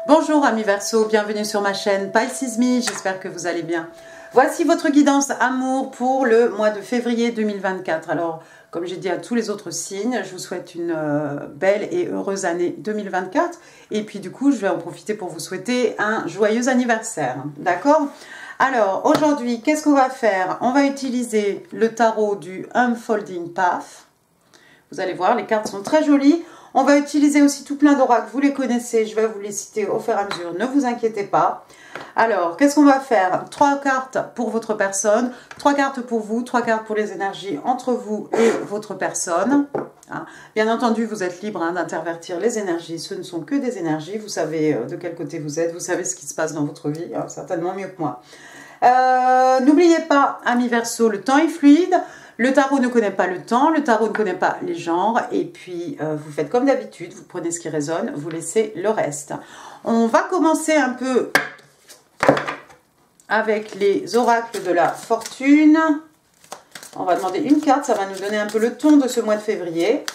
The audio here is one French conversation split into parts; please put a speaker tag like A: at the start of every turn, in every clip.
A: Bonjour amis Verseau, bienvenue sur ma chaîne Pisces Me, j'espère que vous allez bien. Voici votre guidance amour pour le mois de février 2024. Alors, comme j'ai dit à tous les autres signes, je vous souhaite une belle et heureuse année 2024. Et puis du coup, je vais en profiter pour vous souhaiter un joyeux anniversaire. D'accord? Alors, aujourd'hui, qu'est-ce qu'on va faire? On va utiliser le tarot du Unfolding Path. Vous allez voir, les cartes sont très jolies. On va utiliser aussi tout plein d'oracles, vous les connaissez, je vais vous les citer au fur et à mesure, ne vous inquiétez pas. Alors, qu'est-ce qu'on va faire? 3 cartes pour votre personne, 3 cartes pour vous, 3 cartes pour les énergies entre vous et votre personne. Bien entendu, vous êtes libre d'intervertir les énergies, ce ne sont que des énergies, vous savez de quel côté vous êtes, vous savez ce qui se passe dans votre vie, certainement mieux que moi. N'oubliez pas, amis Verseau, le temps est fluide. Le tarot ne connaît pas le temps, le tarot ne connaît pas les genres, et puis vous faites comme d'habitude, vous prenez ce qui résonne, vous laissez le reste. On va commencer un peu avec les oracles de la fortune. On va demander une carte, ça va nous donner un peu le ton de ce mois de février.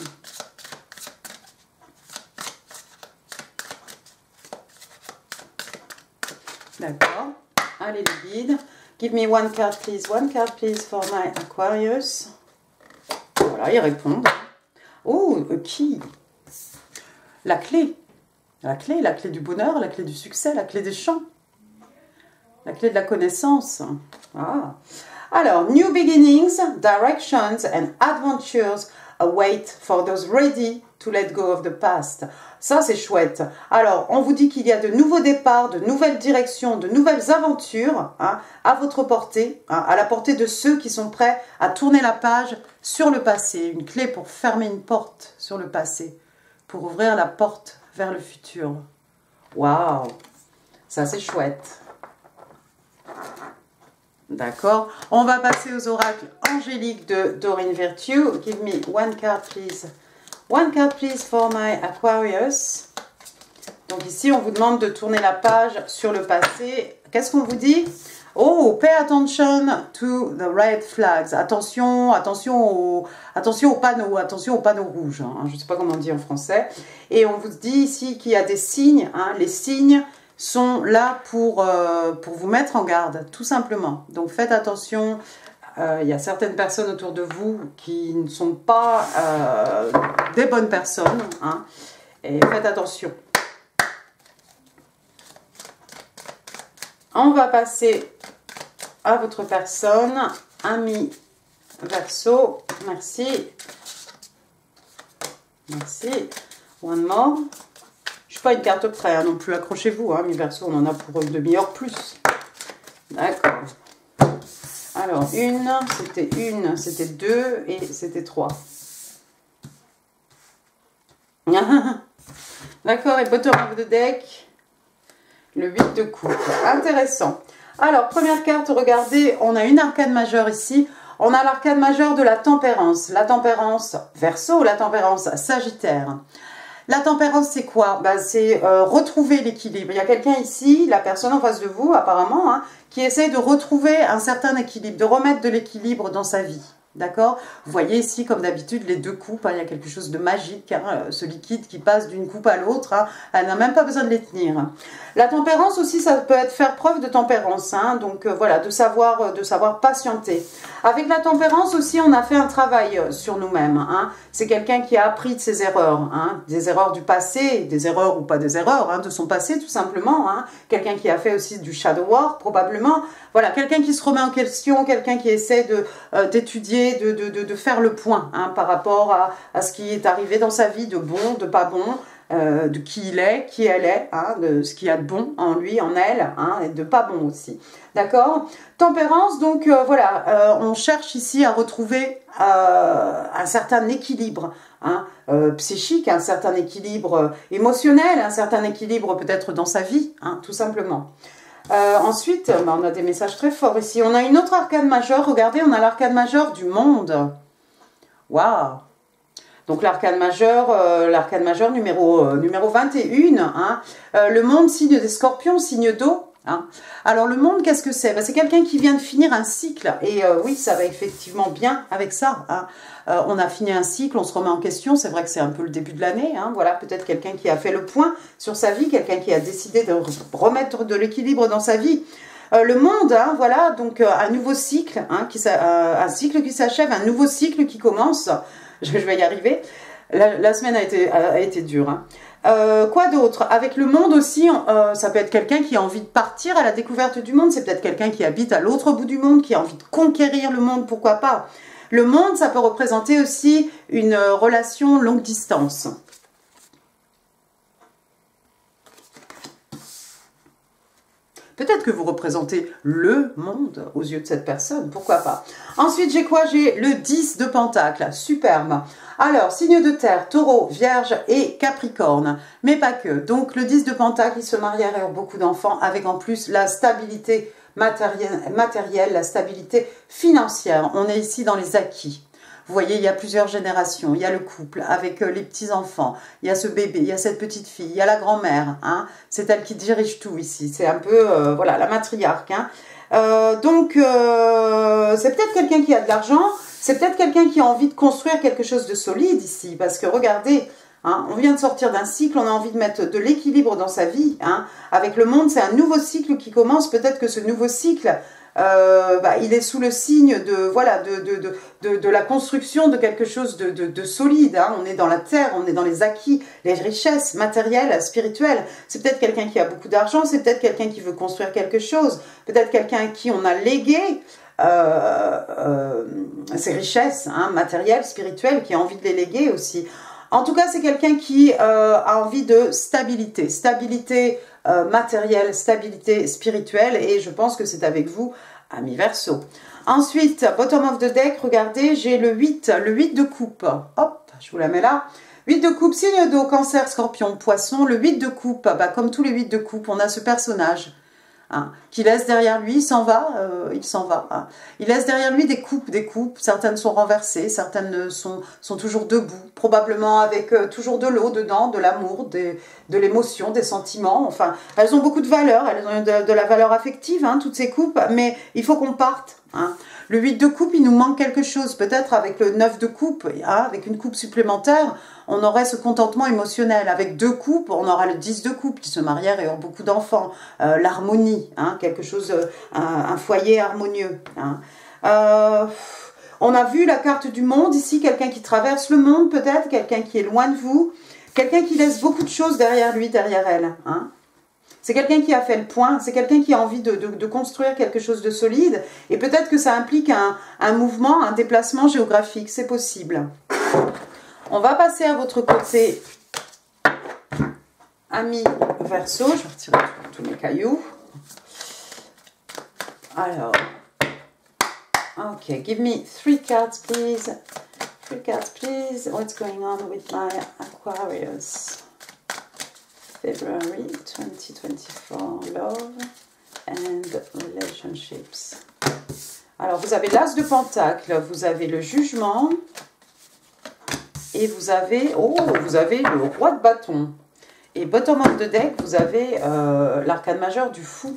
A: D'accord, allez les guides. Give me one card please for my Aquarius. Voilà, ils répondent. Oh, qui? La clé. La clé du bonheur, la clé du succès, la clé des champs. La clé de la connaissance. Ah. Alors, new beginnings, directions and adventures await for those ready to let go of the past. Ça, c'est chouette. Alors, on vous dit qu'il y a de nouveaux départs, de nouvelles directions, de nouvelles aventures à votre portée, à la portée de ceux qui sont prêts à tourner la page sur le passé. Une clé pour fermer une porte sur le passé, pour ouvrir la porte vers le futur. Waouh! Ça, c'est chouette. D'accord. On va passer aux oracles angéliques de Doreen Virtue. Give me one card, please. One card, please, for my Aquarius. Donc ici, on vous demande de tourner la page sur le passé. Qu'est-ce qu'on vous dit? Oh, pay attention to the red flags. Attention, attention aux panneaux rouges. Je ne sais pas comment on dit en français. Et on vous dit ici qu'il y a des signes. Les signes sont là pour vous mettre en garde, tout simplement. Donc faites attention. Il y a certaines personnes autour de vous qui ne sont pas des bonnes personnes. Et faites attention. On va passer à votre personne, ami Verseau. Merci. Merci. One more. Je ne suis pas une carte près non plus. Accrochez-vous, ami Verseau. On en a pour une demi-heure plus. D'accord. Alors, c'était 2 et c'était 3. D'accord, et bottom of the deck, le 8 de coupe. Intéressant. Alors, première carte, regardez, on a une arcane majeure ici. On a l'arcane majeure de la tempérance. La tempérance Verseau, la tempérance Sagittaire. La tempérance, c'est quoi? C'est retrouver l'équilibre. Il y a quelqu'un ici, la personne en face de vous, apparemment, qui essaie de retrouver un certain équilibre, de remettre de l'équilibre dans sa vie. D'accord? Vous voyez ici, comme d'habitude, les deux coupes. Il y a quelque chose de magique. Ce liquide qui passe d'une coupe à l'autre. Elle n'a même pas besoin de les tenir. La tempérance aussi, ça peut être faire preuve de tempérance. Donc voilà, de savoir patienter. Avec la tempérance aussi, on a fait un travail sur nous-mêmes. C'est quelqu'un qui a appris de ses erreurs. Des erreurs du passé, des erreurs ou pas des erreurs, de son passé tout simplement. Quelqu'un qui a fait aussi du shadow work probablement. Voilà, quelqu'un qui se remet en question, quelqu'un qui essaie d'étudier, de faire le point par rapport à ce qui est arrivé dans sa vie, de bon, de pas bon, de qui il est, qui elle est, de ce qu'il y a de bon en lui, en elle, et de pas bon aussi. D'accord? Tempérance, donc voilà, on cherche ici à retrouver un certain équilibre psychique, un certain équilibre émotionnel, un certain équilibre peut-être dans sa vie, tout simplement. Ensuite, on a des messages très forts ici. On a une autre arcane majeure. Regardez, on a l'arcane majeure du monde. Waouh! Donc l'arcane majeure numéro 21. Le monde, signe des scorpions, signe d'eau. Hein. Alors le monde, qu'est-ce que c'est? Ben, c'est quelqu'un qui vient de finir un cycle. Et oui, ça va effectivement bien avec ça. Hein. On a fini un cycle, on se remet en question. C'est vrai que c'est un peu le début de l'année. Hein. Voilà, peut-être quelqu'un qui a fait le point sur sa vie, quelqu'un qui a décidé de remettre de l'équilibre dans sa vie. Le monde, hein, voilà, donc un nouveau cycle, hein, un cycle qui s'achève, un nouveau cycle qui commence. Je vais y arriver. La semaine a été dure. Hein. Quoi d'autre? Avec le monde aussi, ça peut être quelqu'un qui a envie de partir à la découverte du monde. C'est peut-être quelqu'un qui habite à l'autre bout du monde, qui a envie de conquérir le monde, pourquoi pas. Le monde, ça peut représenter aussi une relation longue distance. Peut-être que vous représentez le monde aux yeux de cette personne, pourquoi pas. Ensuite, j'ai quoi? J'ai le 10 de Pentacle, superbe. Alors, signe de terre, taureau, vierge et capricorne, mais pas que. Donc, le 10 de Pentacle, il se marie avec beaucoup d'enfants, avec en plus la stabilité matérielle, la stabilité financière. On est ici dans les acquis. Vous voyez, il y a plusieurs générations. Il y a le couple avec les petits-enfants. Il y a ce bébé, il y a cette petite fille, il y a la grand-mère. Hein. C'est elle qui dirige tout ici. C'est un peu, voilà, la matriarque. Hein. Donc, c'est peut-être quelqu'un qui a de l'argent. C'est peut-être quelqu'un qui a envie de construire quelque chose de solide ici. Parce que, regardez, hein, on vient de sortir d'un cycle. On a envie de mettre de l'équilibre dans sa vie. Hein. Avec le monde, c'est un nouveau cycle qui commence. Peut-être que ce nouveau cycle... il est sous le signe de, voilà, de la construction de quelque chose de solide. Hein. On est dans la terre, on est dans les acquis, les richesses matérielles, spirituelles. C'est peut-être quelqu'un qui a beaucoup d'argent, c'est peut-être quelqu'un qui veut construire quelque chose, peut-être quelqu'un à qui on a légué ses richesses hein, matérielles, spirituelles, qui a envie de les léguer aussi. En tout cas, c'est quelqu'un qui a envie de stabilité, stabilité matérielle, stabilité spirituelle, et je pense que c'est avec vous, amis Verseau. Ensuite, bottom of the deck, regardez, j'ai le 8 de coupe. Hop, je vous la mets là. 8 de coupe, signe d'eau, cancer, scorpion, poisson. Le 8 de coupe, bah, comme tous les 8 de coupe, on a ce personnage. Hein, qui laisse derrière lui, il s'en va. Hein. Il laisse derrière lui des coupes, certaines sont renversées, certaines sont toujours debout, probablement avec toujours de l'eau dedans, de l'amour, de l'émotion, des sentiments, enfin, elles ont beaucoup de valeur, elles ont de la valeur affective, hein, toutes ces coupes, mais il faut qu'on parte. Hein. Le 8 de coupe, il nous manque quelque chose, peut-être avec le 9 de coupe, hein, avec une coupe supplémentaire, on aurait ce contentement émotionnel. Avec 2 coupes, on aura le 10 de coupe qui se marièrent et ont beaucoup d'enfants. L'harmonie, hein, quelque chose, un foyer harmonieux. Hein. On a vu la carte du monde ici, quelqu'un qui traverse le monde peut-être, quelqu'un qui est loin de vous, quelqu'un qui laisse beaucoup de choses derrière lui, derrière elle. Hein. C'est quelqu'un qui a fait le point, c'est quelqu'un qui a envie de construire quelque chose de solide. Et peut-être que ça implique un mouvement, un déplacement géographique, c'est possible. On va passer à votre côté, ami Verseau. Je vais retirer tous mes cailloux. Alors, ok, give me 3 cards, please. 3 cards, please. What's going on with my Aquarius? February 2024, love and relationships. Alors, vous avez l'As de Pentacle, vous avez le Jugement. Et vous avez, vous avez le Roi de Bâton. Et bottom of the deck, vous avez l'arcane majeur du Fou.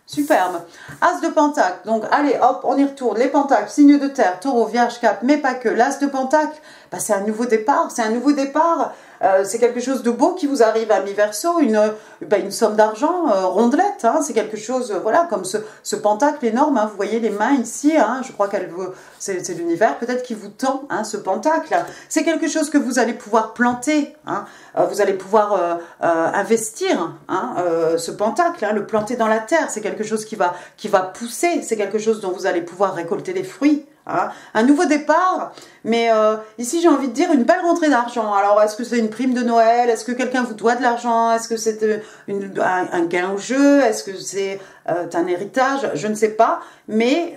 A: Superbe. As de Pentacle. Donc, allez, hop, on y retourne. Les Pentacles, signe de terre, taureau, vierge, cap, mais pas que. L'As de Pentacle, bah, c'est un nouveau départ. C'est un nouveau départ. C'est quelque chose de beau qui vous arrive à mi-verso, une somme d'argent rondelette, hein, c'est quelque chose, voilà, comme ce pentacle énorme, hein, vous voyez les mains ici, hein, je crois qu'elle veut, c'est l'univers peut-être qui vous tend, hein, ce pentacle, c'est quelque chose que vous allez pouvoir planter, hein, vous allez pouvoir investir, hein, ce pentacle, hein, le planter dans la terre, c'est quelque chose qui va pousser, c'est quelque chose dont vous allez pouvoir récolter les fruits. Hein, un nouveau départ, mais ici j'ai envie de dire une belle rentrée d'argent. Alors est-ce que c'est une prime de Noël? Est-ce que quelqu'un vous doit de l'argent? Est-ce que c'est un gain au jeu? Est-ce que c'est un héritage? Je ne sais pas, mais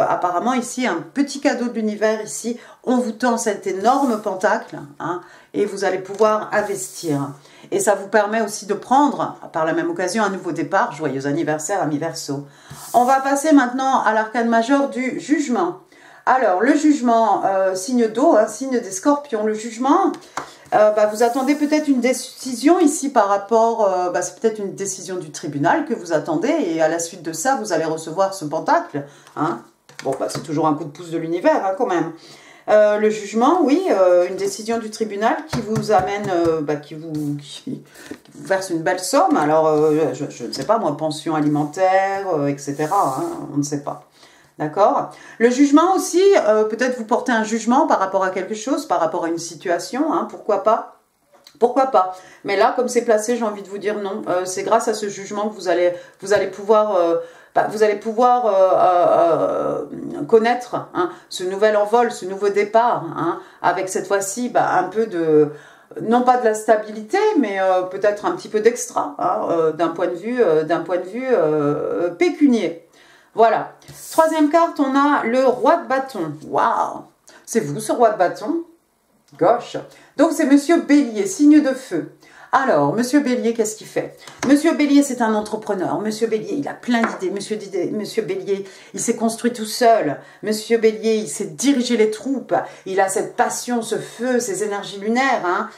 A: apparemment ici un petit cadeau de l'univers ici, on vous tend cet énorme pentacle, hein, et vous allez pouvoir investir. Et ça vous permet aussi de prendre, par la même occasion, un nouveau départ. Joyeux anniversaire, ami Verseau. On va passer maintenant à l'arcane majeur du Jugement. Alors, le Jugement, signe d'eau, hein, signe des Scorpions, le Jugement, vous attendez peut-être une décision ici par rapport, c'est peut-être une décision du tribunal que vous attendez, et à la suite de ça, vous allez recevoir ce pentacle. Hein. Bon, c'est toujours un coup de pouce de l'univers, hein, quand même. Le jugement, oui, une décision du tribunal qui vous amène, qui vous verse une belle somme. Alors, je ne sais pas, moi, pension alimentaire, etc. Hein, on ne sait pas. D'accord. Le jugement aussi, peut-être vous portez un jugement par rapport à quelque chose, par rapport à une situation, hein, pourquoi pas? Pourquoi pas? Mais là, comme c'est placé, j'ai envie de vous dire non. C'est grâce à ce jugement que vous allez pouvoir connaître, hein, ce nouvel envol, ce nouveau départ, hein, avec cette fois-ci un peu de, non pas de la stabilité, mais peut-être un petit peu d'extra, hein, d'un point de vue pécunier. Voilà. Troisième carte, on a le roi de bâton. Waouh! C'est vous, ce roi de bâton? Gauche. Donc, c'est Monsieur Bélier, signe de feu. Alors, Monsieur Bélier, qu'est-ce qu'il fait? Monsieur Bélier, c'est un entrepreneur. Monsieur Bélier, il a plein d'idées. Monsieur Bélier, il s'est construit tout seul. Monsieur Bélier, il sait diriger les troupes. Il a cette passion, ce feu, ces énergies lunaires. Hein.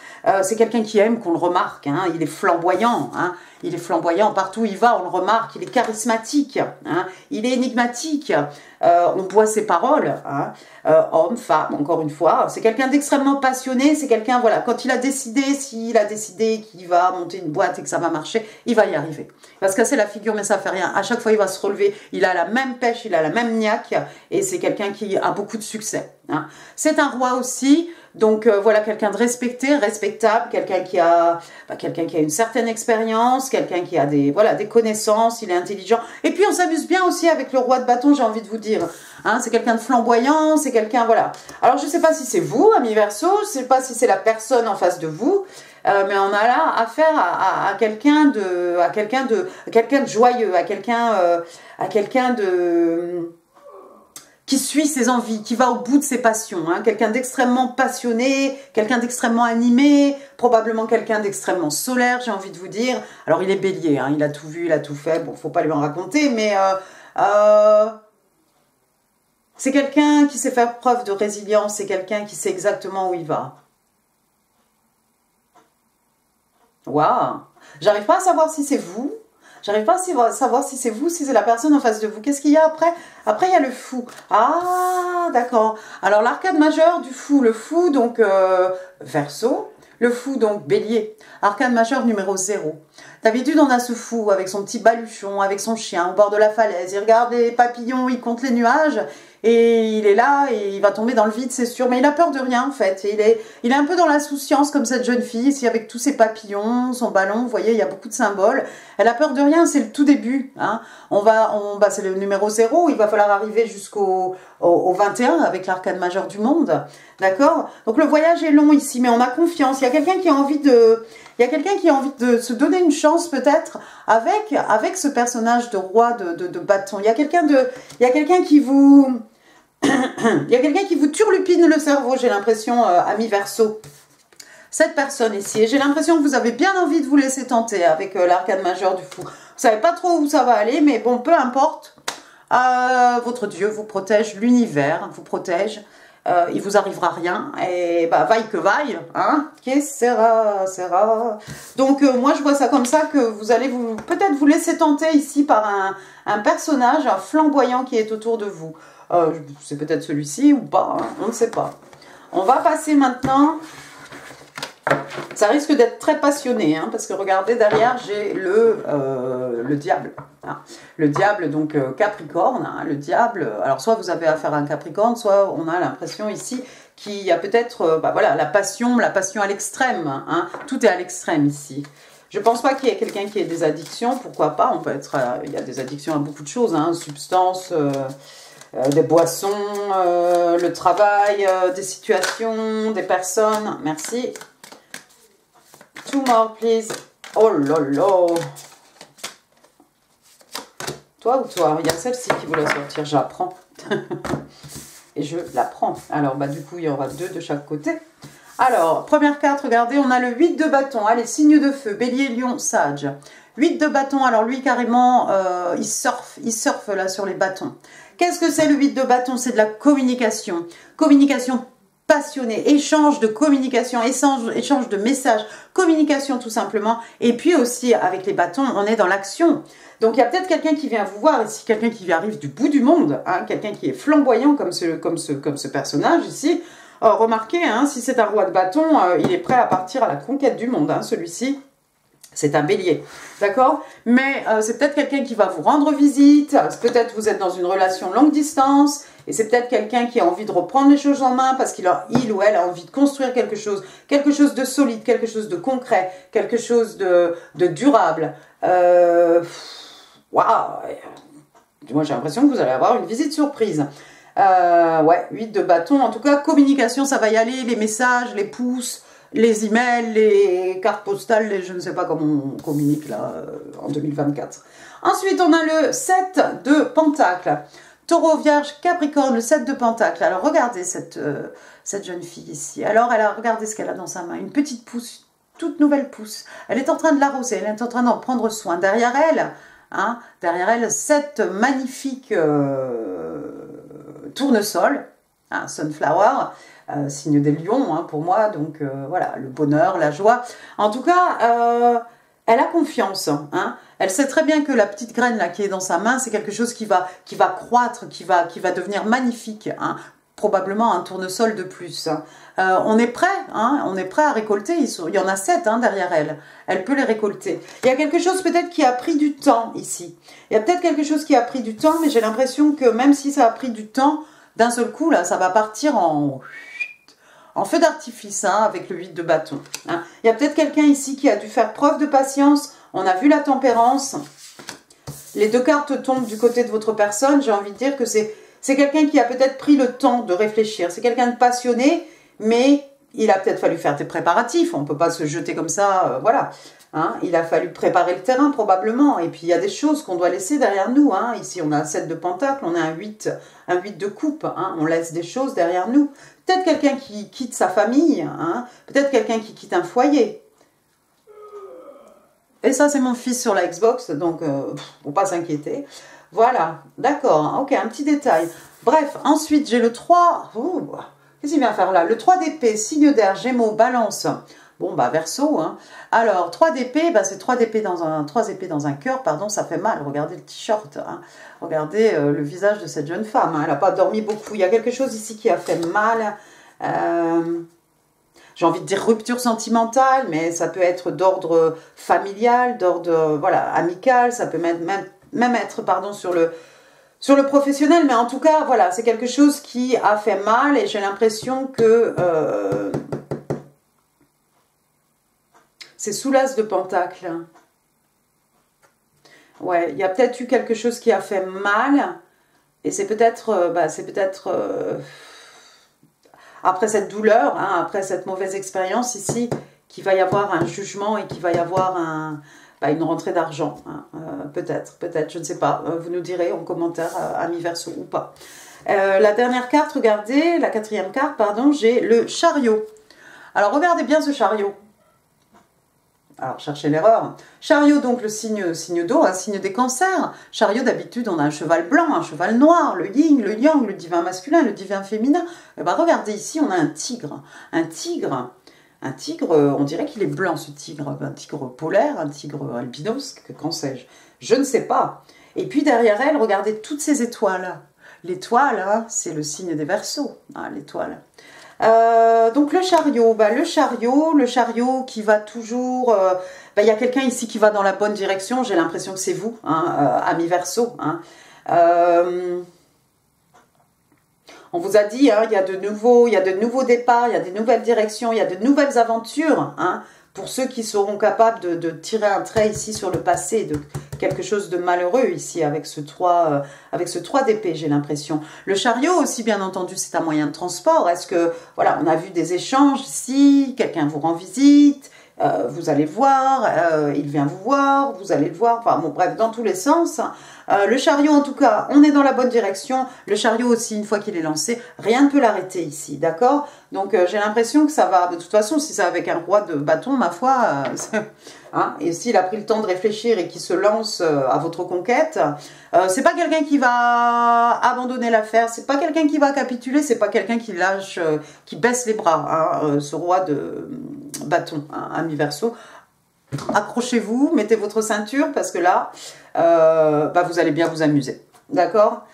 A: C'est quelqu'un qui aime qu'on le remarque. Hein. Il est flamboyant. Hein. Il est flamboyant. Partout où il va, on le remarque. Il est charismatique. Hein. Il est énigmatique. On boit ses paroles. Hein. Homme, femme, encore une fois. C'est quelqu'un d'extrêmement passionné. C'est quelqu'un, voilà, quand il a décidé, s'il a décidé qu'il va monter une boîte et que ça va marcher, il va y arriver. Il va se casser la figure, mais ça fait rien. À chaque fois, il va se relever. Il a la même pêche, il a la même niaque. Et c'est quelqu'un qui a beaucoup de succès. Hein. C'est un roi aussi. Donc voilà, quelqu'un de respecté, respectable, quelqu'un qui a une certaine expérience, quelqu'un qui a des connaissances, il est intelligent. Et puis on s'amuse bien aussi avec le roi de bâton, j'ai envie de vous dire. Hein, c'est quelqu'un de flamboyant, c'est quelqu'un, voilà. Alors je ne sais pas si c'est vous, ami Verseau, je ne sais pas si c'est la personne en face de vous, mais on a là affaire à quelqu'un de joyeux, à quelqu'un de qui suit ses envies, qui va au bout de ses passions, hein, quelqu'un d'extrêmement passionné, quelqu'un d'extrêmement animé, probablement quelqu'un d'extrêmement solaire, j'ai envie de vous dire. Alors il est bélier, hein, il a tout vu, il a tout fait, bon, faut pas lui en raconter, mais c'est quelqu'un qui sait faire preuve de résilience, c'est quelqu'un qui sait exactement où il va. Waouh! J'arrive pas à savoir si c'est vous. J'arrive pas à savoir si c'est vous, si c'est la personne en face de vous. Qu'est-ce qu'il y a après? Après, il y a le fou. Ah, d'accord. Alors, l'arcade majeur du fou. Le fou, donc, Verseau. Le fou, donc, Bélier. Arcade majeur numéro 0. D'habitude, on a ce fou avec son petit baluchon, avec son chien au bord de la falaise. Il regarde les papillons, il compte les nuages. Et il est là et il va tomber dans le vide, c'est sûr. Mais il a peur de rien, en fait. Et il est un peu dans l'insouciance, comme cette jeune fille, ici, avec tous ses papillons, son ballon. Vous voyez, il y a beaucoup de symboles. Elle a peur de rien, c'est le tout début. Hein. C'est le numéro 0. Il va falloir arriver jusqu'au 21 avec l'arcade majeur du monde. D'accord? Donc, le voyage est long ici, mais on a confiance. Il y a quelqu'un qui a envie de... Il y a quelqu'un qui a envie de se donner une chance peut-être avec ce personnage de roi de bâton. Il y a quelqu'un qui vous... Il y a quelqu'un qui vous turlupine le cerveau, j'ai l'impression, ami Verseau. Cette personne ici, et j'ai l'impression que vous avez bien envie de vous laisser tenter avec l'arcade majeur du fou. Vous savez pas trop où ça va aller, mais bon, peu importe. Votre Dieu vous protège, l'univers vous protège. Il vous arrivera rien, et vaille que vaille, hein, que sera. Donc moi je vois ça comme ça, que vous allez peut-être vous laisser tenter ici par un personnage flamboyant qui est autour de vous. C'est peut-être celui-ci ou pas, hein, on ne sait pas. On va passer maintenant. Ça risque d'être très passionné, hein, parce que regardez, derrière, j'ai le diable. Hein. Le diable, donc Capricorne. Hein, le diable, alors soit vous avez affaire à un Capricorne, soit on a l'impression ici qu'il y a peut-être la passion à l'extrême. Hein. Tout est à l'extrême ici. Je ne pense pas qu'il y ait quelqu'un qui ait des addictions, pourquoi pas, on peut être, il y a des addictions à beaucoup de choses, hein, substances... des boissons, le travail, des situations, des personnes. Merci. Two more, please. Oh là là. Toi ou toi? Il y a celle-ci qui voulait sortir. Je la prends. Et je la prends. Alors, du coup, il y aura 2 de chaque côté. Alors, première carte, regardez, on a le 8 de bâton. Allez, signe de feu. Bélier, lion, sage. 8 de bâton. Alors, lui, carrément, il surfe là sur les bâtons. Qu'est-ce que c'est le 8 de bâton? C'est de la communication. Communication passionné, échange de communication, échange de messages, communication tout simplement. Et puis aussi, avec les bâtons, on est dans l'action. Donc, il y a peut-être quelqu'un qui vient vous voir ici, quelqu'un qui arrive du bout du monde, hein, quelqu'un qui est flamboyant comme ce personnage ici. Remarquez, hein, si c'est un roi de bâton, il est prêt à partir à la conquête du monde, hein, celui-ci. C'est un bélier, d'accord? Mais c'est peut-être quelqu'un qui va vous rendre visite, peut-être vous êtes dans une relation longue distance, et c'est peut-être quelqu'un qui a envie de reprendre les choses en main parce qu'il ou elle a envie de construire quelque chose de solide, quelque chose de concret, quelque chose de durable. Waouh! Moi j'ai l'impression que vous allez avoir une visite surprise. Ouais, 8 de bâton, en tout cas, communication, ça va y aller, les messages, les pouces, les emails, les cartes postales, je ne sais pas comment on communique là en 2024. Ensuite, on a le 7 de Pentacle. Taureau, Vierge, Capricorne, le 7 de Pentacle. Alors, regardez cette jeune fille ici. Alors, regardez ce qu'elle a dans sa main. Une petite pousse, toute nouvelle pousse. Elle est en train de l'arroser, elle est en train d'en prendre soin. Derrière elle, 7 magnifiques tournesols, hein, Sunflower. Signe des lions, hein, pour moi, donc voilà, le bonheur, la joie. En tout cas, elle a confiance, hein. Elle sait très bien que la petite graine là qui est dans sa main, c'est quelque chose qui va croître, qui va devenir magnifique, hein. Probablement un tournesol de plus. On est prêt, hein, on est prêt à récolter. Il y en a 7 hein, derrière elle. Elle peut les récolter. Il y a quelque chose peut-être qui a pris du temps ici. Il y a peut-être quelque chose qui a pris du temps, mais j'ai l'impression que même si ça a pris du temps, d'un seul coup là, ça va partir en feu d'artifice, hein, avec le 8 de bâton. Hein. Il y a peut-être quelqu'un ici qui a dû faire preuve de patience. On a vu la tempérance. Les 2 cartes tombent du côté de votre personne. J'ai envie de dire que c'est quelqu'un qui a peut-être pris le temps de réfléchir. C'est quelqu'un de passionné, mais il a peut-être fallu faire des préparatifs. On ne peut pas se jeter comme ça, voilà. Hein. Il a fallu préparer le terrain probablement. Et puis il y a des choses qu'on doit laisser derrière nous. Hein. Ici, on a un 7 de pentacle, on a un 8 de coupe. Hein. On laisse des choses derrière nous. Peut-être quelqu'un qui quitte sa famille, hein. Peut-être quelqu'un qui quitte un foyer. Et ça, c'est mon fils sur la Xbox, donc faut pas s'inquiéter. Voilà, d'accord, ok, un petit détail. Bref, ensuite, j'ai le 3. Qu'est-ce qu'il vient faire là? Le 3 d'épée, signe d'air, Gémeaux, Balance. Bon, bah, Verseau, hein. Alors, 3 d'épée, bah, c'est 3 épées dans un cœur, pardon, ça fait mal. Regardez le t-shirt, hein. Regardez le visage de cette jeune femme, hein. Elle n'a pas dormi beaucoup. Il y a quelque chose ici qui a fait mal. J'ai envie de dire rupture sentimentale, mais ça peut être d'ordre familial, d'ordre, voilà, amical. Ça peut même être, pardon, sur le professionnel, mais en tout cas, voilà, c'est quelque chose qui a fait mal et j'ai l'impression que c'est sous l'as de pentacle. Ouais, il y a peut-être eu quelque chose qui a fait mal et c'est peut-être, après cette douleur, hein, après cette mauvaise expérience ici, qu'il va y avoir un jugement et qu'il va y avoir une rentrée d'argent, hein, peut-être, je ne sais pas, vous nous direz en commentaire, amis Verseau ou pas. La dernière carte, regardez, la 4e carte, pardon, j'ai le chariot. Alors regardez bien ce chariot. Alors cherchez l'erreur. Chariot, donc le signe d'eau, un signe des cancers. Chariot, d'habitude, on a un cheval blanc, un cheval noir, le yin, le yang, le divin masculin, le divin féminin. Et ben regardez ici, on a un tigre. Un tigre, on dirait qu'il est blanc ce tigre, un tigre polaire, un tigre albinos, qu'en sais-je, je ne sais pas. Et puis derrière elle, regardez toutes ces étoiles. L'étoile, hein, c'est le signe des Verseaux, hein, l'étoile. Donc le chariot, le chariot qui va toujours... il y a quelqu'un ici qui va dans la bonne direction, j'ai l'impression que c'est vous, hein, amis Verseau. Hein. On vous a dit, hein, il y a de nouveaux départs, il y a des nouvelles directions, il y a de nouvelles aventures, hein, pour ceux qui seront capables de tirer un trait ici sur le passé, de quelque chose de malheureux ici avec ce 3 d'épée, j'ai l'impression. Le chariot aussi, bien entendu, c'est un moyen de transport. Est-ce que, voilà, on a vu des échanges ici, quelqu'un vous rend visite, vous allez le voir, il vient vous voir, vous allez le voir, enfin bon, bref, dans tous les sens. Le chariot, en tout cas, on est dans la bonne direction. Le chariot aussi, une fois qu'il est lancé, rien ne peut l'arrêter ici, d'accord? Donc, j'ai l'impression que ça va, de toute façon, si c'est avec un roi de bâton, ma foi, Hein, et s'il a pris le temps de réfléchir et qu'il se lance à votre conquête, c'est pas quelqu'un qui va abandonner l'affaire, c'est pas quelqu'un qui va capituler, c'est pas quelqu'un qui lâche, qui baisse les bras, hein, ce roi de bâton, hein, ami Verseau. Accrochez-vous, mettez votre ceinture parce que là, vous allez bien vous amuser, d'accord?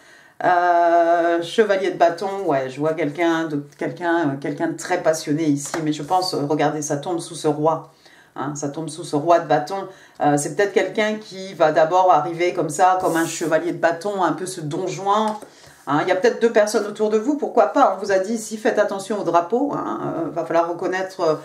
A: Chevalier de bâton, ouais, je vois quelqu'un de très passionné ici, mais je pense, regardez, ça tombe sous ce roi. Hein, ça tombe sous ce roi de bâton. C'est peut-être quelqu'un qui va d'abord arriver comme ça, comme un chevalier de bâton, un peu ce Don Juan. Hein, il y a peut-être 2 personnes autour de vous, pourquoi pas. On vous a dit ici, faites attention au drapeau. Hein, va falloir reconnaître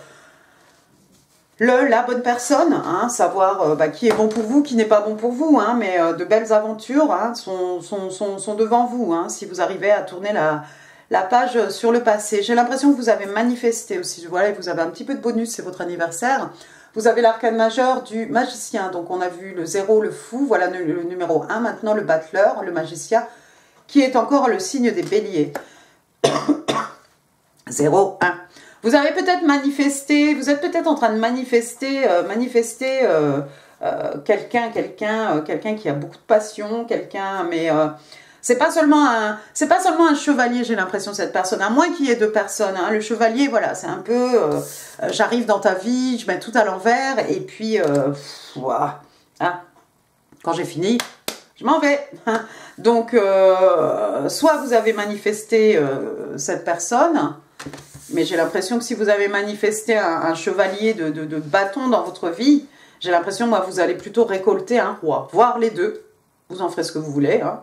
A: la bonne personne, hein, savoir qui est bon pour vous, qui n'est pas bon pour vous. Hein, mais de belles aventures hein, sont devant vous. Hein, si vous arrivez à tourner la page sur le passé. J'ai l'impression que vous avez manifesté aussi. Voilà, vous avez un petit peu de bonus, c'est votre anniversaire. Vous avez l'arcane majeur du magicien. Donc, on a vu le 0, le fou. Voilà le numéro 1. Maintenant, le battleur, le magicien, qui est encore le signe des béliers. 0, 1. Vous avez peut-être manifesté, vous êtes peut-être en train de manifester quelqu'un qui a beaucoup de passion, mais... c'est pas seulement un chevalier, j'ai l'impression, cette personne, à moins qu'il y ait 2 personnes. Hein. Le chevalier, voilà, c'est un peu, j'arrive dans ta vie, je mets tout à l'envers, et puis, voilà. Hein. Quand j'ai fini, je m'en vais. Hein. Donc, soit vous avez manifesté cette personne, mais j'ai l'impression que si vous avez manifesté un chevalier de bâton dans votre vie, j'ai l'impression, moi, vous allez plutôt récolter un roi, voire les 2. Vous en ferez ce que vous voulez, hein.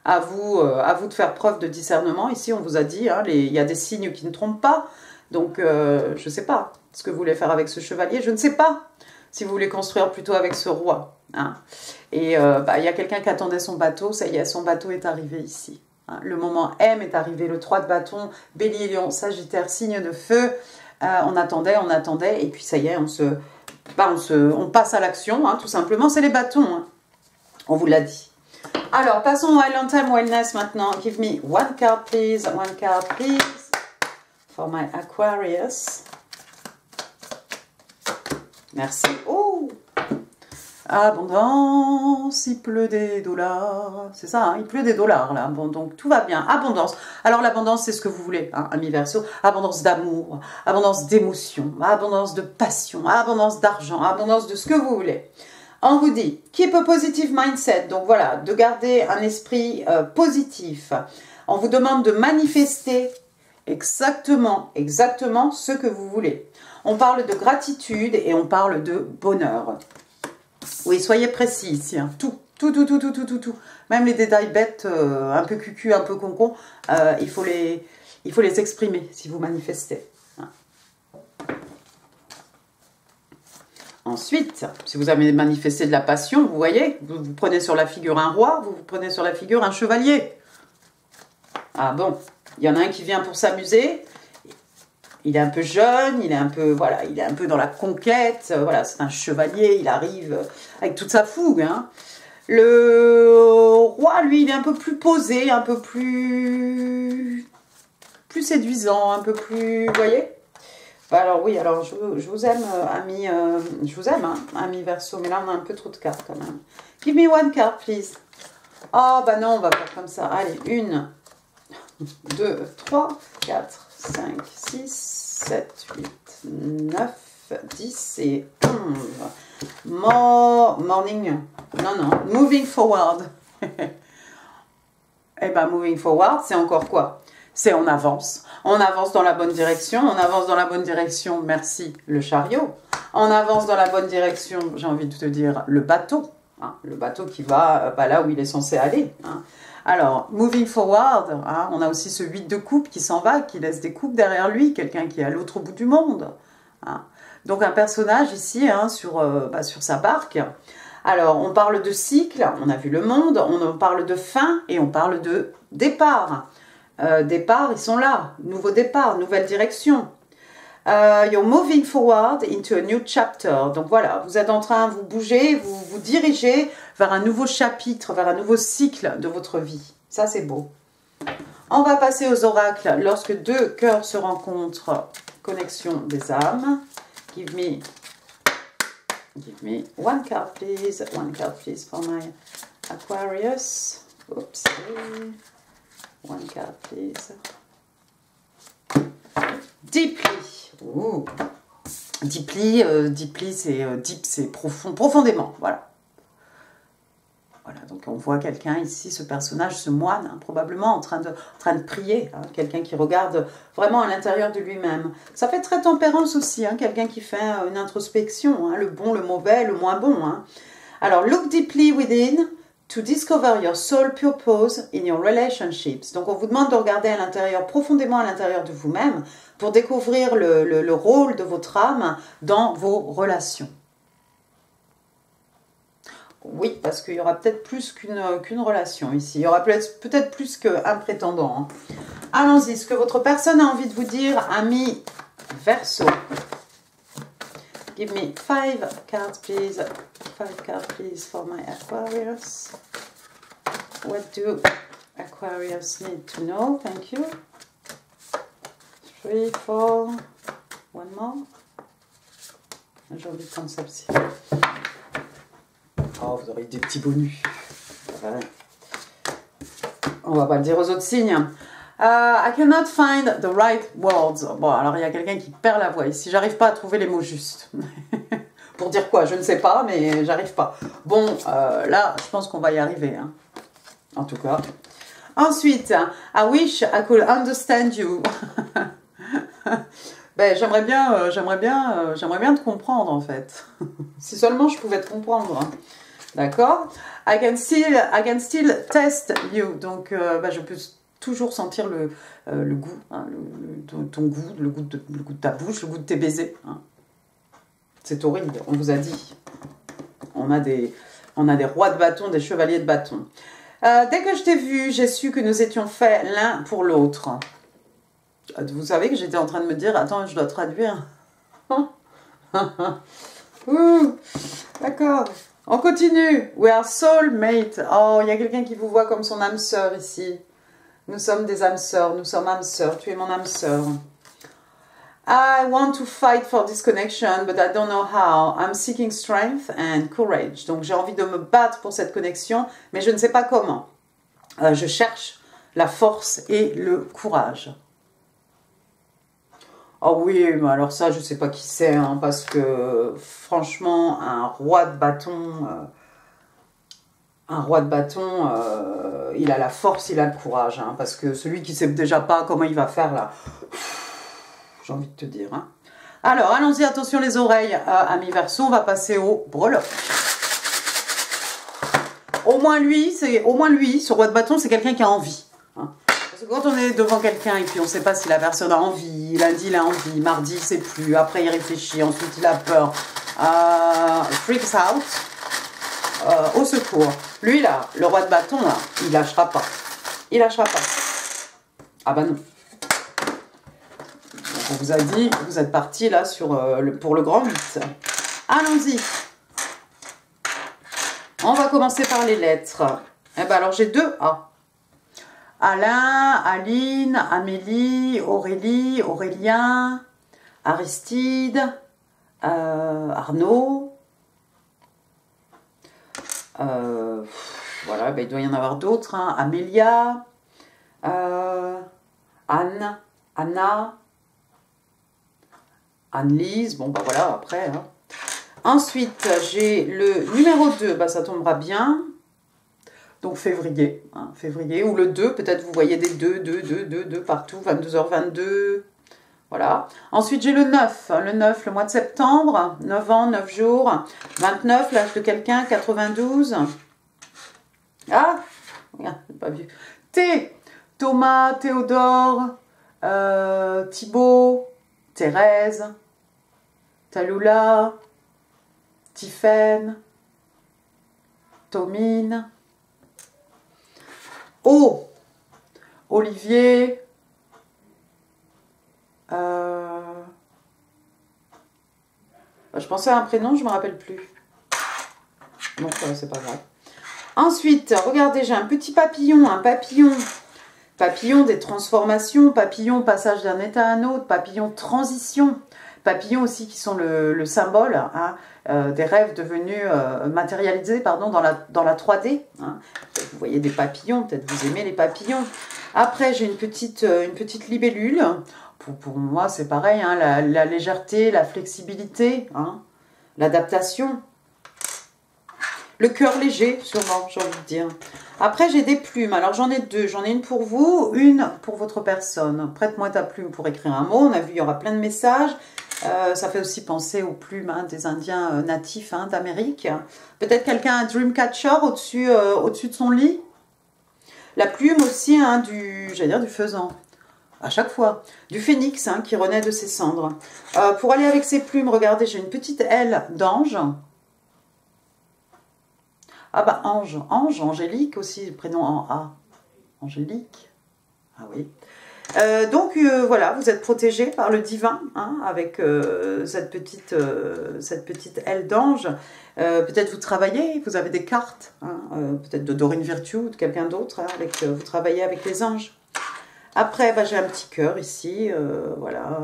A: À vous de faire preuve de discernement. Ici, on vous a dit, hein, il y a des signes qui ne trompent pas. Donc, je ne sais pas ce que vous voulez faire avec ce chevalier. Je ne sais pas si vous voulez construire plutôt avec ce roi. Hein. Et il y a quelqu'un qui attendait son bateau. Ça y est, son bateau est arrivé ici. Hein. Le moment M est arrivé. Le 3 de bâton, bélier, lion, sagittaire, signe de feu. On attendait. Et puis, ça y est, on passe à l'action. Hein, tout simplement, c'est les bâtons. Hein. On vous l'a dit. Alors, passons au Island Time Wellness maintenant. Give me 1 card, please. 1 card, please. For my Aquarius. Merci. Oh! Abondance, il pleut des dollars. C'est ça, hein, il pleut des dollars, là. Bon, donc, tout va bien. Abondance. Alors, l'abondance, c'est ce que vous voulez, hein, ami Verseau. Abondance d'amour, abondance d'émotion, abondance de passion, abondance d'argent, abondance de ce que vous voulez. On vous dit, keep a positive mindset, donc voilà, de garder un esprit positif. On vous demande de manifester exactement ce que vous voulez. On parle de gratitude et on parle de bonheur. Oui, soyez précis ici, hein. Tout. Même les détails bêtes, un peu cucu, un peu concon, il faut les exprimer si vous manifestez. Ensuite, si vous avez manifesté de la passion, vous voyez, vous prenez sur la figure un roi, vous prenez sur la figure un chevalier. Ah bon, il y en a un qui vient pour s'amuser, il est un peu jeune, il est un peu dans la conquête, voilà, c'est un chevalier, il arrive avec toute sa fougue. Hein. Le roi, lui, il est un peu plus posé, un peu plus séduisant, un peu plus, vous voyez. Alors oui, alors je vous aime, ami, je vous aime, hein, ami Verseau, mais là on a un peu trop de cartes quand même. Give me 1 card, please. Oh, bah non, on va faire comme ça. Allez, 1, 2, 3, 4, 5, 6, 7, 8, 9, 10 et 11. Morning. Non, moving forward. Eh ben, moving forward, c'est encore quoi? C'est on avance dans la bonne direction, merci le chariot, on avance dans la bonne direction, j'ai envie de te dire, le bateau, hein, le bateau qui va là où il est censé aller. Hein. Alors, moving forward, hein, on a aussi ce 8 de coupe qui s'en va, qui laisse des coupes derrière lui, quelqu'un qui est à l'autre bout du monde. Hein. Donc un personnage ici hein, sur sa barque. Alors, on parle de cycle, on a vu le monde, on parle de fin et on parle de départ. Départ, ils sont là. Nouveau départ, nouvelle direction. You're moving forward into a new chapter. Donc voilà, vous êtes en train, vous bougez, vous vous dirigez vers un nouveau chapitre, vers un nouveau cycle de votre vie. Ça, c'est beau. On va passer aux oracles. Lorsque 2 cœurs se rencontrent, connexion des âmes. Give me Give me one card, please. One card, please, for my Aquarius. Oops. One card, please. Deeply. Ooh. Deeply, deep, c'est profond, profondément. Voilà. Voilà, donc on voit quelqu'un ici, ce personnage, ce moine, hein, probablement en train de prier, hein, quelqu'un qui regarde vraiment à l'intérieur de lui-même. Ça fait très tempérance aussi, hein, quelqu'un qui fait une introspection, hein, le bon, le mauvais, le moins bon. Hein. Alors, look deeply within to discover your soul purpose in your relationships. Donc, on vous demande de regarder à l'intérieur, profondément à l'intérieur de vous-même, pour découvrir le rôle de votre âme dans vos relations. Oui, parce qu'il y aura peut-être plus qu'une relation ici. Il y aura peut-être plus qu'un prétendant. Hein. Allons-y, ce que votre personne a envie de vous dire, ami Verseau. Give me 5 cards, please. 5 cards, please, for my Aquarius. What do Aquarius need to know? Thank you. 3, 4. One more. J'ai envie de prendre celle-ci. Oh, vous aurez des petits bonus. Ouais. On va pas le dire aux autres signes. I cannot find the right words. Bon, alors il y a quelqu'un qui perd la voix ici. J'arrive pas à trouver les mots justes. Pour dire quoi? Je ne sais pas, mais j'arrive pas. Bon, là, je pense qu'on va y arriver. Hein. En tout cas. Ensuite, I wish I could understand you. Ben, j'aimerais bien te comprendre, en fait. Si seulement je pouvais te comprendre. D'accord? I can still test you. Donc, ben, je peux toujours sentir le goût, hein, ton goût, le goût de ta bouche, le goût de tes baisers. Hein. C'est horrible, on vous a dit. On a des rois de bâton, des chevaliers de bâton. Dès que je t'ai vu, j'ai su que nous étions faits l'un pour l'autre. Vous savez que j'étais en train de me dire, attends, je dois traduire. D'accord. On continue. We are soulmates. Oh, il y a quelqu'un qui vous voit comme son âme sœur ici. Nous sommes des âmes sœurs. Nous sommes âmes sœurs. Tu es mon âme sœur. I want to fight for this connection, but I don't know how. I'm seeking strength and courage. Donc, j'ai envie de me battre pour cette connexion, mais je ne sais pas comment. Je cherche la force et le courage. Oh oui, mais alors ça, je ne sais pas qui c'est, hein, parce que franchement, un roi de bâton, il a la force, il a le courage, hein, parce que celui qui ne sait déjà pas comment il va faire là, j'ai envie de te dire. Hein. Alors, allons-y, attention les oreilles, amis Verseau, on va passer au breloque. Au moins lui, ce roi de bâton, c'est quelqu'un qui a envie. Hein. Parce que quand on est devant quelqu'un et puis on ne sait pas si la personne a envie, lundi il a envie, mardi il ne sait plus, après il réfléchit, ensuite il a peur, freaks out, au secours. Lui là, le roi de bâton là, il lâchera pas. Il lâchera pas. Ah bah non. Donc, on vous a dit, vous êtes parti là pour le grand 8. Allons-y. On va commencer par les lettres. Eh ben alors j'ai 2 A. Alain, Aline, Amélie, Aurélie, Aurélien, Aristide, Arnaud. Voilà, ben il doit y en avoir d'autres. Hein. Amélia, Anne, Anna, Anne-Lise. Bon, ben voilà, après. Hein. Ensuite, j'ai le numéro 2, ben, ça tombera bien. Donc février, hein, février, ou le 2, peut-être vous voyez des 2 partout, 22h22, voilà. Ensuite j'ai le 9, le mois de septembre, 9 ans, 9 jours, 29, l'âge de quelqu'un, 92. Ah, regarde, j'ai pas vu. T, Thomas, Théodore, Thibaut, Thérèse, Talula, Tiffaine, Tomine. Oh, Olivier, je pensais à un prénom, je ne me rappelle plus. Bon, c'est pas grave. Ensuite, regardez, j'ai un petit papillon, papillon des transformations, papillon passage d'un état à un autre, papillon transition, Papillons aussi qui sont le symbole hein, des rêves devenus matérialisés pardon, dans la 3D. Hein. Vous voyez des papillons, peut-être vous aimez les papillons. Après, j'ai une petite libellule. Pour moi, c'est pareil, hein, la légèreté, la flexibilité, hein, l'adaptation. Le cœur léger, sûrement, j'ai envie de dire. Après, j'ai des plumes. Alors, j'en ai deux. J'en ai une pour vous, une pour votre personne. Prête-moi ta plume pour écrire un mot. On a vu, il y aura plein de messages. Ça fait aussi penser aux plumes hein, des Indiens natifs hein, d'Amérique. Peut-être quelqu'un a un Dreamcatcher au-dessus de son lit. La plume aussi hein, j'allais dire du faisan. À chaque fois. Du phénix hein, qui renaît de ses cendres. Pour aller avec ces plumes, regardez, j'ai une petite aile d'ange. Ah bah ange, Angélique aussi, le prénom en A. Angélique. Ah oui. Donc voilà, vous êtes protégé par le divin, hein, avec cette petite aile d'ange. Peut-être vous travaillez, vous avez des cartes, hein, peut-être de Dorine Virtue ou de quelqu'un d'autre, hein, vous travaillez avec les anges. Après, bah, j'ai un petit cœur ici, voilà.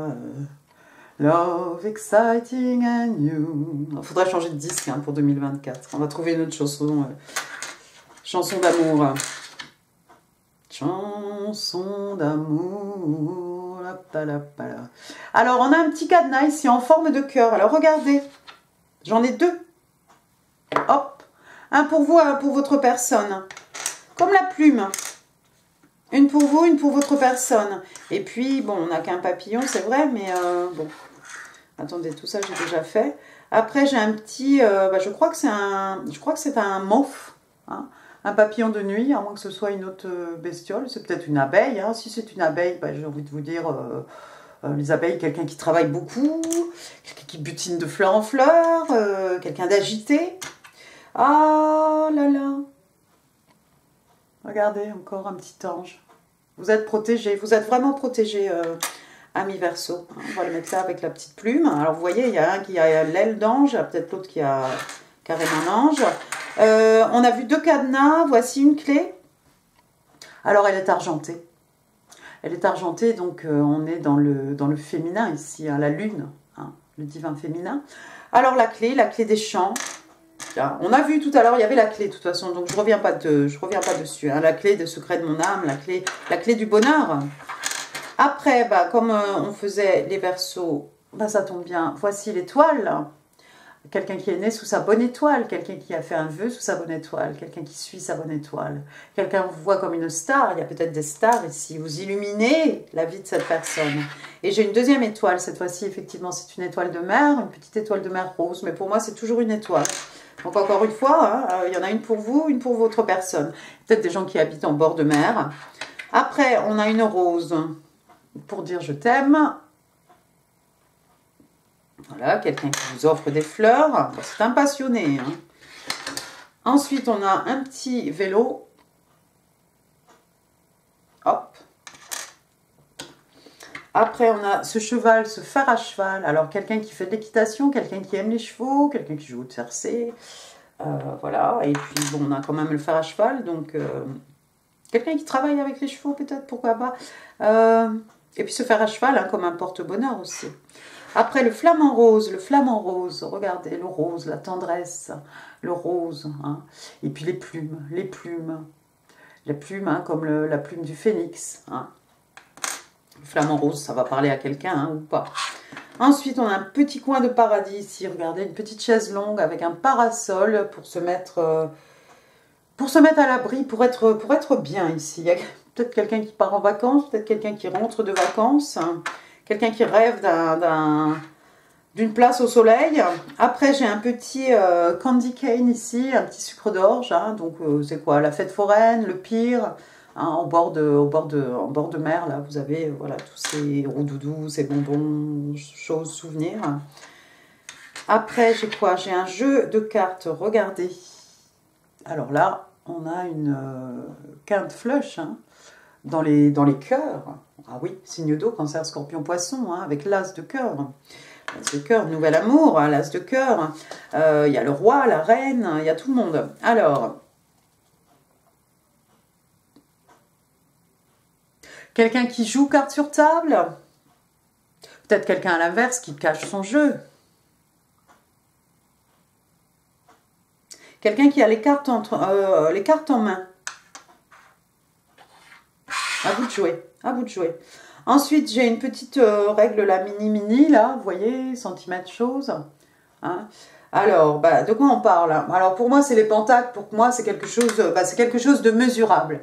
A: Love, exciting and new. Il faudrait changer de disque hein, pour 2024. On va trouver une autre chanson. Chanson d'amour. Chanson d'amour. Alors, on a un petit cadenas ici en forme de cœur. Alors, regardez. J'en ai deux. Hop. Un pour vous, un pour votre personne. Comme la plume. Une pour vous, une pour votre personne. Et puis, bon, on n'a qu'un papillon, c'est vrai, mais bon. Attendez, tout ça, j'ai déjà fait. Après, j'ai un petit... bah, je crois que c'est un mauve. Hein, un papillon de nuit, à moins que ce soit une autre bestiole. C'est peut-être une abeille. Hein. Si c'est une abeille, bah, j'ai envie de vous dire... les abeilles, quelqu'un qui travaille beaucoup. Quelqu'un qui butine de fleur en fleur. Quelqu'un d'agité. Ah là là. Regardez, encore un petit ange. Vous êtes protégés. Vous êtes vraiment protégés, amis Verseau. On va le mettre là avec la petite plume. Alors, vous voyez, il y a un qui a l'aile d'ange. Peut-être l'autre qui a carrément un ange. On a vu deux cadenas. Voici une clé. Alors, elle est argentée. Elle est argentée, donc on est dans le féminin ici, hein, la lune, hein, le divin féminin. Alors, la clé des champs. On a vu tout à l'heure, il y avait la clé de toute façon, donc je reviens pas dessus. Hein, la clé des secrets de mon âme, la clé du bonheur. Après, bah, comme on faisait les Verseaux, bah, ça tombe bien. Voici l'étoile. Quelqu'un qui est né sous sa bonne étoile, quelqu'un qui a fait un vœu sous sa bonne étoile, quelqu'un qui suit sa bonne étoile. Quelqu'un vous voit comme une star, il y a peut-être des stars ici. Vous illuminez la vie de cette personne. Et j'ai une deuxième étoile, cette fois-ci, effectivement, c'est une étoile de mer, une petite étoile de mer rose, mais pour moi, c'est toujours une étoile. Donc encore une fois, hein, il y en a une pour vous, une pour votre personne. Peut-être des gens qui habitent en bord de mer. Après, on a une rose pour dire je t'aime. Voilà, quelqu'un qui vous offre des fleurs. C'est un passionné. Hein. Ensuite, on a un petit vélo. Hop. Après, on a ce cheval, ce fer à cheval. Alors, quelqu'un qui fait de l'équitation, quelqu'un qui aime les chevaux, quelqu'un qui joue au tiercé. Voilà. Et puis, bon, on a quand même le fer à cheval. Donc, quelqu'un qui travaille avec les chevaux, peut-être, pourquoi pas. Et puis, ce fer à cheval, hein, comme un porte-bonheur aussi. Après, le flamant rose, regardez, le rose, la tendresse, le rose. Hein. Et puis, les plumes. La plume, hein, comme la plume du phénix. Hein. Le flamant rose, ça va parler à quelqu'un hein, ou pas. Ensuite, on a un petit coin de paradis ici. Regardez, une petite chaise longue avec un parasol pour se mettre à l'abri, pour être bien ici. Il y a peut-être quelqu'un qui part en vacances, peut-être quelqu'un qui rentre de vacances, hein, quelqu'un qui rêve d'une place au soleil. Après, j'ai un petit candy cane ici, un petit sucre d'orge. Hein, donc, c'est quoi? La fête foraine, le pire. Hein, en bord de mer, là, vous avez voilà, tous ces roudoudous, ces bonbons, choses, souvenirs. Après, j'ai quoi? J'ai un jeu de cartes, regardez. Alors là, on a une quinte flush hein, dans les cœurs. Ah oui, signe d'eau, cancer, scorpion, poisson, hein, avec l'as de cœur. L'as de cœur, nouvel amour, hein, l'as de cœur. Il y a le roi, la reine, il y a tout le monde. Alors... Quelqu'un qui joue carte sur table. Peut-être quelqu'un à l'inverse qui cache son jeu. Quelqu'un qui a les cartes en main. À vous de jouer, à vous de jouer. Ensuite, j'ai une petite règle, la mini, là, vous voyez, centimètres chose. Hein. Alors, bah, de quoi on parle? Alors, pour moi, c'est les pentacles. Pour moi, c'est quelque chose de mesurable.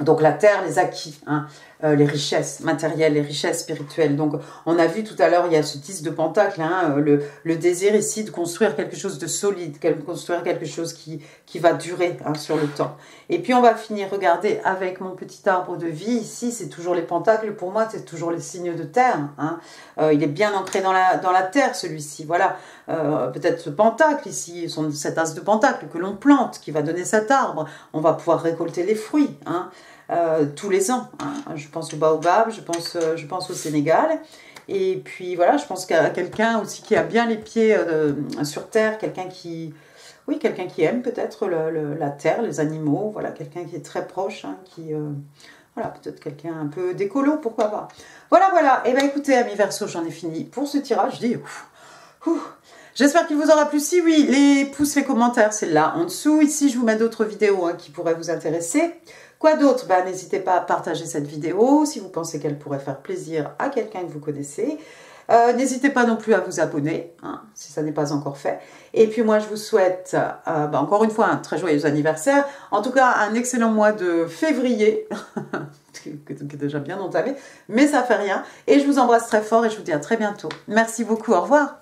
A: Donc, la terre, les acquis, hein, les richesses matérielles, les richesses spirituelles. Donc, on a vu tout à l'heure, il y a ce 10 de pentacle, hein, le désir ici de construire quelque chose de solide, construire quelque chose qui va durer hein, sur le temps. Et puis, on va finir, regardez, avec mon petit arbre de vie. Ici, c'est toujours les pentacles. Pour moi, c'est toujours les signes de terre. Hein. Il est bien ancré dans la terre, celui-ci. Voilà. Peut-être ce pentacle ici, cet as de pentacle que l'on plante, qui va donner cet arbre. On va pouvoir récolter les fruits. Hein. Tous les ans. Hein. Je pense au baobab, je pense au Sénégal. Et puis voilà, je pense qu'à quelqu'un aussi qui a bien les pieds sur terre, quelqu'un qui aime peut-être la terre, les animaux, voilà, quelqu'un qui est très proche, hein, voilà, peut-être quelqu'un un peu d'écolo, pourquoi pas. Voilà. Et bien écoutez, amis Verseau, j'en ai fini pour ce tirage. Je dis, j'espère qu'il vous aura plu. Si oui, les pouces, les commentaires, c'est là en dessous. Ici, je vous mets d'autres vidéos hein, qui pourraient vous intéresser. Quoi d'autre? Ben, n'hésitez pas à partager cette vidéo si vous pensez qu'elle pourrait faire plaisir à quelqu'un que vous connaissez. N'hésitez pas non plus à vous abonner, hein, si ça n'est pas encore fait. Et puis moi, je vous souhaite, encore une fois, un très joyeux anniversaire. En tout cas, un excellent mois de février, qui est déjà bien entamé, mais ça fait rien. Et je vous embrasse très fort et je vous dis à très bientôt. Merci beaucoup, au revoir.